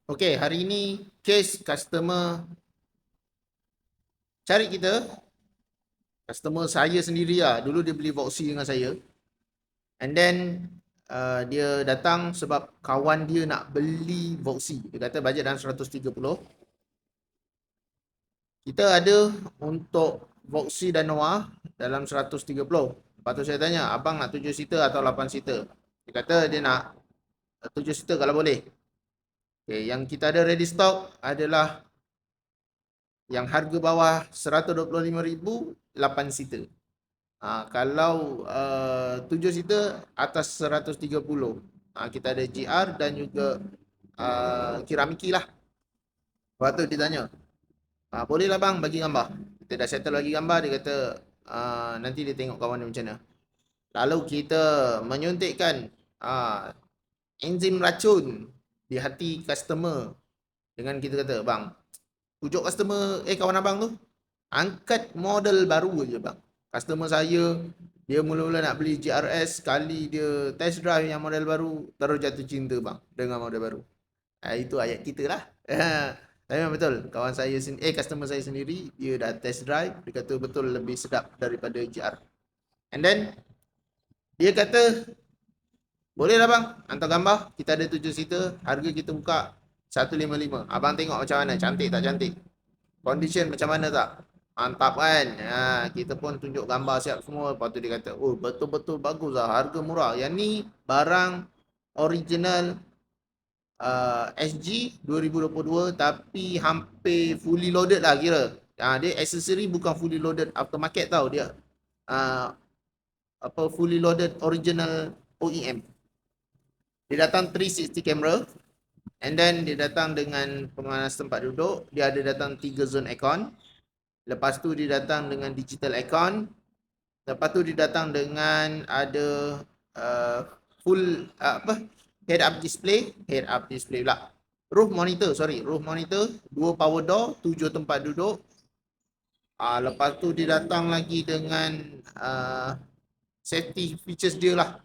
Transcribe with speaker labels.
Speaker 1: Okey, hari ini case customer cari kita, customer saya sendiri lah. Dulu dia beli Voxy dengan saya. And then dia datang sebab kawan dia nak beli Voxy. Dia kata bajet dalam 130. Kita ada untuk Voxy dan Noah dalam 130. Lepas tu saya tanya, abang nak 7 seater atau 8 seater? Dia kata dia nak 7 seater kalau boleh. Okay, yang kita ada ready stock adalah yang harga bawah 125,000 8 seater. Kalau 7 seater atas 130. Kita ada GR dan juga Kiramiki lah. Lepas tu dia tanya, boleh lah bang bagi gambar. Kita dah settle lagi gambar. Dia kata nanti dia tengok kawan dia macam mana. Lalu kita menyuntikkan enzim racun di hati customer dengan kita kata, bang, pujuk customer, kawan abang tu, angkat model baru je bang. Customer saya, dia mula-mula nak beli GRS, sekali dia test drive yang model baru, terus jatuh cinta bang dengan model baru. Itu ayat kita lah. Tapi memang betul, kawan saya customer saya sendiri, dia dah test drive, dia kata betul lebih sedap daripada GR. And then dia kata, boleh lah bang, hantar gambar, kita ada 7 seater, harga kita buka 155. Abang tengok macam mana, cantik tak cantik? Condition macam mana tak? Mantap kan? Kita pun tunjuk gambar siap semua. Lepas tu dia kata, oh betul-betul bagus lah, harga murah. Yang ni barang original SG 2022 tapi hampir fully loaded lah kira. Dia accessory bukan fully loaded aftermarket tau. Dia fully loaded original OEM. Dia datang 360 camera. And then dia datang dengan pemanas tempat duduk. Dia ada datang 3 zone aircon. Lepas tu dia datang dengan digital aircon. Lepas tu dia datang dengan ada full head up display pula. Roof monitor, roof monitor, 2 power door, 7 tempat duduk. Lepas tu dia datang lagi dengan safety features dia lah.